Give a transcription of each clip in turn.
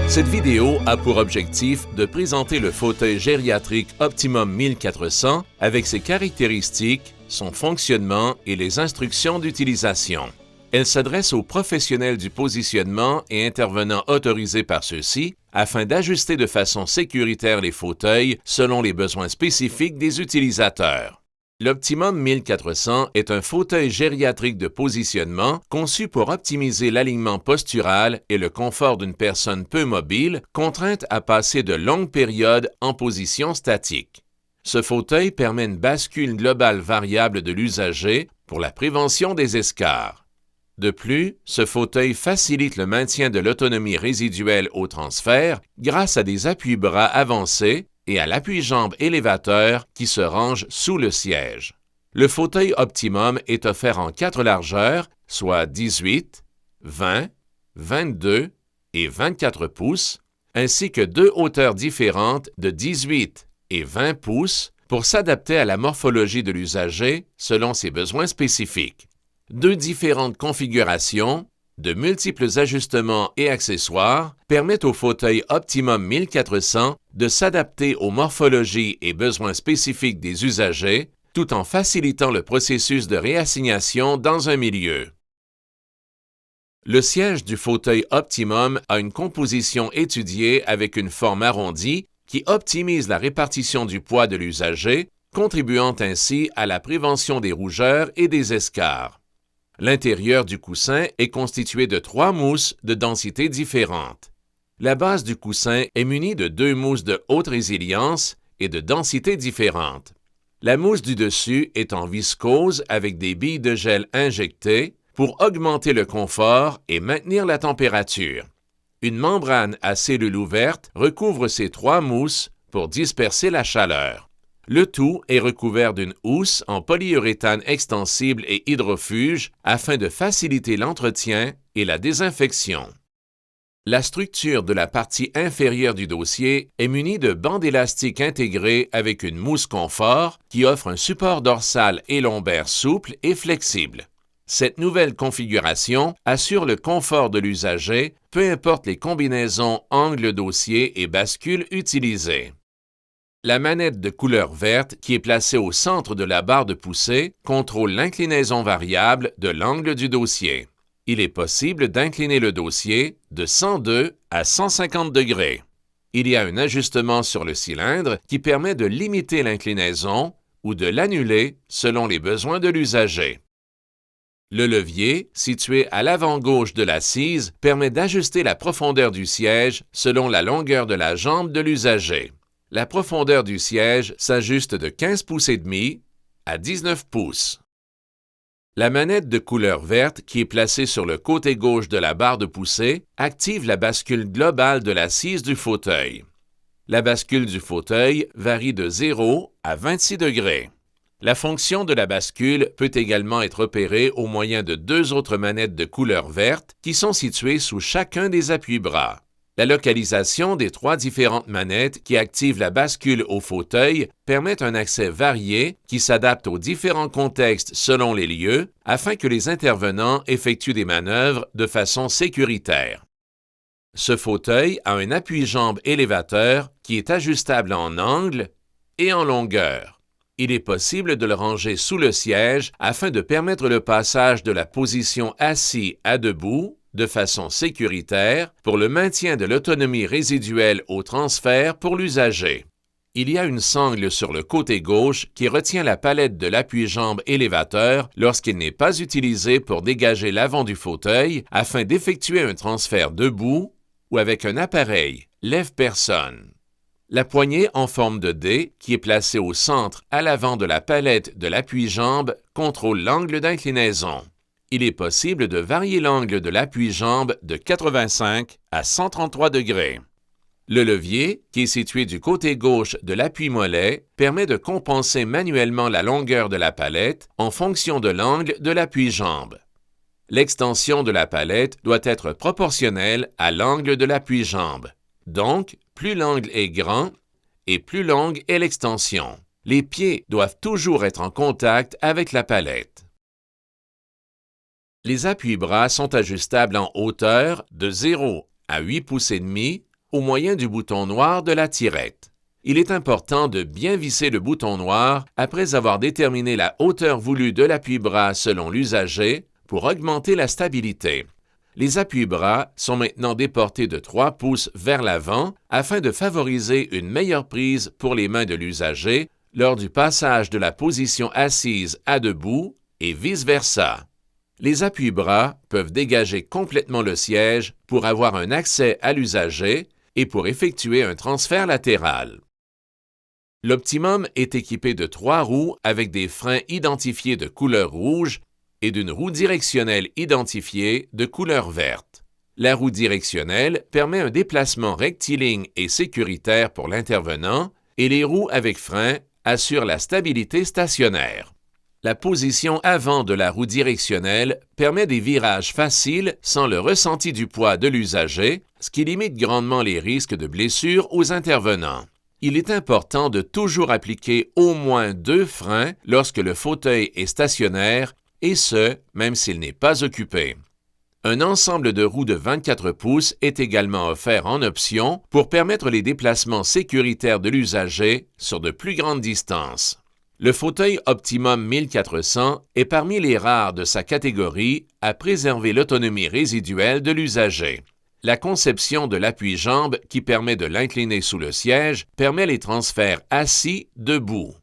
Cette vidéo a pour objectif de présenter le fauteuil gériatrique Optimum 1400 avec ses caractéristiques, son fonctionnement et les instructions d'utilisation. Elle s'adresse aux professionnels du positionnement et intervenants autorisés par ceux-ci afin d'ajuster de façon sécuritaire les fauteuils selon les besoins spécifiques des utilisateurs. L'Optimum 1400 est un fauteuil gériatrique de positionnement conçu pour optimiser l'alignement postural et le confort d'une personne peu mobile contrainte à passer de longues périodes en position statique. Ce fauteuil permet une bascule globale variable de l'usager pour la prévention des escarres. De plus, ce fauteuil facilite le maintien de l'autonomie résiduelle au transfert grâce à des appuis-bras avancés et à l'appui-jambe élévateur qui se range sous le siège. Le fauteuil Optimum est offert en 4 largeurs, soit 18, 20, 22 et 24 pouces, ainsi que 2 hauteurs différentes de 18 et 20 pouces pour s'adapter à la morphologie de l'usager selon ses besoins spécifiques. 2 différentes configurations, de multiples ajustements et accessoires permettent au fauteuil Optimum 1400 de s'adapter aux morphologies et besoins spécifiques des usagers, tout en facilitant le processus de réassignation dans un milieu. Le siège du fauteuil Optimum a une composition étudiée avec une forme arrondie qui optimise la répartition du poids de l'usager, contribuant ainsi à la prévention des rougeurs et des escarres. L'intérieur du coussin est constitué de 3 mousses de densité différente. La base du coussin est munie de 2 mousses de haute résilience et de densité différente. La mousse du dessus est en viscose avec des billes de gel injectées pour augmenter le confort et maintenir la température. Une membrane à cellules ouvertes recouvre ces 3 mousses pour disperser la chaleur. Le tout est recouvert d'une housse en polyuréthane extensible et hydrofuge afin de faciliter l'entretien et la désinfection. La structure de la partie inférieure du dossier est munie de bandes élastiques intégrées avec une mousse confort qui offre un support dorsal et lombaire souple et flexible. Cette nouvelle configuration assure le confort de l'usager, peu importe les combinaisons angle-dossier et bascule utilisées. La manette de couleur verte, qui est placée au centre de la barre de poussée, contrôle l'inclinaison variable de l'angle du dossier. Il est possible d'incliner le dossier de 102 à 150 degrés. Il y a un ajustement sur le cylindre qui permet de limiter l'inclinaison ou de l'annuler selon les besoins de l'usager. Le levier, situé à l'avant-gauche de l'assise, permet d'ajuster la profondeur du siège selon la longueur de la jambe de l'usager. La profondeur du siège s'ajuste de 15 pouces et demi à 19 pouces. La manette de couleur verte, qui est placée sur le côté gauche de la barre de poussée, active la bascule globale de l'assise du fauteuil. La bascule du fauteuil varie de 0 à 26 degrés. La fonction de la bascule peut également être opérée au moyen de 2 autres manettes de couleur verte qui sont situées sous chacun des appuis-bras. La localisation des 3 différentes manettes qui activent la bascule au fauteuil permet un accès varié qui s'adapte aux différents contextes selon les lieux afin que les intervenants effectuent des manœuvres de façon sécuritaire. Ce fauteuil a un appui-jambe élévateur qui est ajustable en angle et en longueur. Il est possible de le ranger sous le siège afin de permettre le passage de la position assis à debout de façon sécuritaire pour le maintien de l'autonomie résiduelle au transfert pour l'usager. Il y a une sangle sur le côté gauche qui retient la palette de l'appui-jambe élévateur lorsqu'il n'est pas utilisé pour dégager l'avant du fauteuil afin d'effectuer un transfert debout ou avec un appareil lève-personne. La poignée en forme de D, qui est placée au centre à l'avant de la palette de l'appui-jambe, contrôle l'angle d'inclinaison. Il est possible de varier l'angle de l'appui-jambe de 85 à 133 degrés. Le levier, qui est situé du côté gauche de l'appui-mollet, permet de compenser manuellement la longueur de la palette en fonction de l'angle de l'appui-jambe. L'extension de la palette doit être proportionnelle à l'angle de l'appui-jambe. Donc, plus l'angle est grand et plus longue est l'extension. Les pieds doivent toujours être en contact avec la palette. Les appuis-bras sont ajustables en hauteur de 0 à 8 pouces et demi au moyen du bouton noir de la tirette. Il est important de bien visser le bouton noir après avoir déterminé la hauteur voulue de l'appui-bras selon l'usager pour augmenter la stabilité. Les appuis-bras sont maintenant déportés de 3 pouces vers l'avant afin de favoriser une meilleure prise pour les mains de l'usager lors du passage de la position assise à debout et vice-versa. Les appuis-bras peuvent dégager complètement le siège pour avoir un accès à l'usager et pour effectuer un transfert latéral. L'Optimum est équipé de 3 roues avec des freins identifiés de couleur rouge et d'une roue directionnelle identifiée de couleur verte. La roue directionnelle permet un déplacement rectiligne et sécuritaire pour l'intervenant et les roues avec frein assurent la stabilité stationnaire. La position avant de la roue directionnelle permet des virages faciles sans le ressenti du poids de l'usager, ce qui limite grandement les risques de blessures aux intervenants. Il est important de toujours appliquer au moins 2 freins lorsque le fauteuil est stationnaire, et ce, même s'il n'est pas occupé. Un ensemble de roues de 24 pouces est également offert en option pour permettre les déplacements sécuritaires de l'usager sur de plus grandes distances. Le fauteuil Optimum 1400 est parmi les rares de sa catégorie à préserver l'autonomie résiduelle de l'usager. La conception de l'appui-jambe qui permet de l'incliner sous le siège permet les transferts assis debout.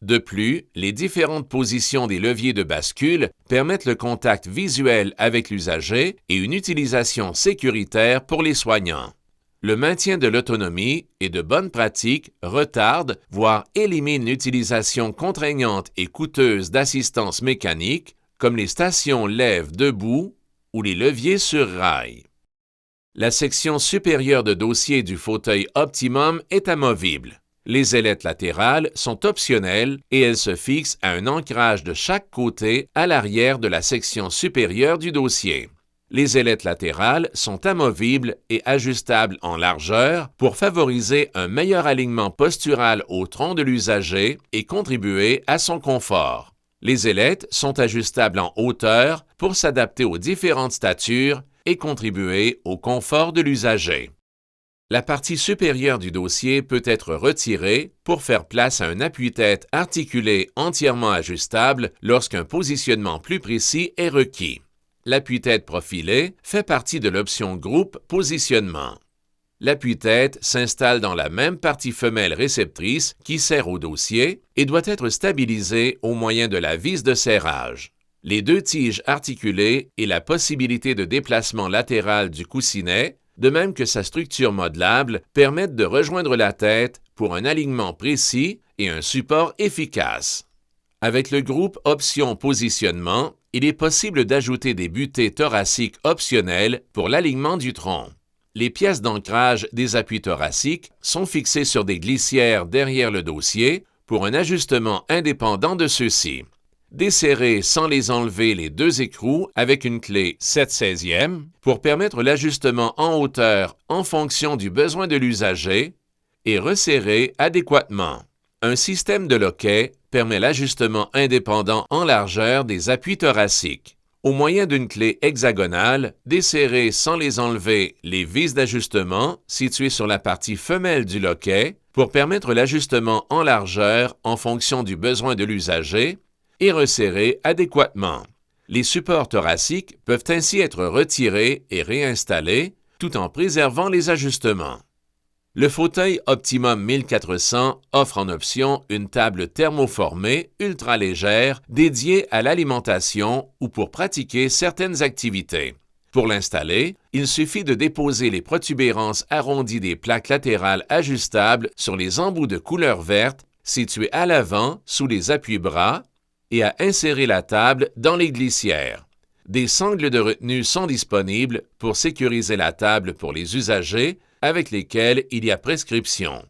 De plus, les différentes positions des leviers de bascule permettent le contact visuel avec l'usager et une utilisation sécuritaire pour les soignants. Le maintien de l'autonomie et de bonnes pratiques retarde, voire élimine l'utilisation contraignante et coûteuse d'assistance mécanique, comme les stations lève debout ou les leviers sur rail. La section supérieure de dossier du fauteuil Optimum est amovible. Les ailettes latérales sont optionnelles et elles se fixent à un ancrage de chaque côté à l'arrière de la section supérieure du dossier. Les ailettes latérales sont amovibles et ajustables en largeur pour favoriser un meilleur alignement postural au tronc de l'usager et contribuer à son confort. Les ailettes sont ajustables en hauteur pour s'adapter aux différentes statures et contribuer au confort de l'usager. La partie supérieure du dossier peut être retirée pour faire place à un appui-tête articulé entièrement ajustable lorsqu'un positionnement plus précis est requis. L'appui-tête profilé fait partie de l'option Groupe Positionnement. L'appui-tête s'installe dans la même partie femelle réceptrice qui sert au dossier et doit être stabilisé au moyen de la vis de serrage. Les 2 tiges articulées et la possibilité de déplacement latéral du coussinet, de même que sa structure modelable, permettent de rejoindre la tête pour un alignement précis et un support efficace. Avec le groupe Options Positionnement, il est possible d'ajouter des butées thoraciques optionnelles pour l'alignement du tronc. Les pièces d'ancrage des appuis thoraciques sont fixées sur des glissières derrière le dossier pour un ajustement indépendant de ceux-ci. Desserrer sans les enlever les 2 écrous avec une clé 7/16e pour permettre l'ajustement en hauteur en fonction du besoin de l'usager et resserrer adéquatement. Un système de loquet permet l'ajustement indépendant en largeur des appuis thoraciques. Au moyen d'une clé hexagonale, desserrer sans les enlever les vis d'ajustement situées sur la partie femelle du loquet pour permettre l'ajustement en largeur en fonction du besoin de l'usager et resserrer adéquatement. Les supports thoraciques peuvent ainsi être retirés et réinstallés tout en préservant les ajustements. Le fauteuil Optimum 1400 offre en option une table thermoformée ultra légère dédiée à l'alimentation ou pour pratiquer certaines activités. Pour l'installer, il suffit de déposer les protubérances arrondies des plaques latérales ajustables sur les embouts de couleur verte situés à l'avant sous les appuis-bras et à insérer la table dans les glissières. Des sangles de retenue sont disponibles pour sécuriser la table pour les usagers avec lesquels il y a prescription.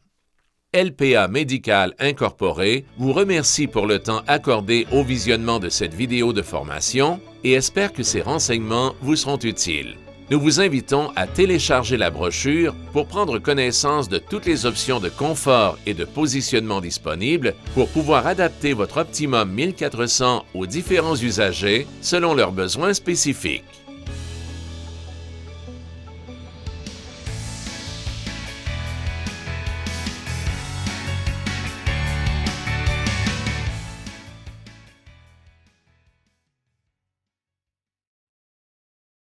LPA Médical Incorporé vous remercie pour le temps accordé au visionnement de cette vidéo de formation et espère que ces renseignements vous seront utiles. Nous vous invitons à télécharger la brochure pour prendre connaissance de toutes les options de confort et de positionnement disponibles pour pouvoir adapter votre Optimum 1400 aux différents usagers selon leurs besoins spécifiques.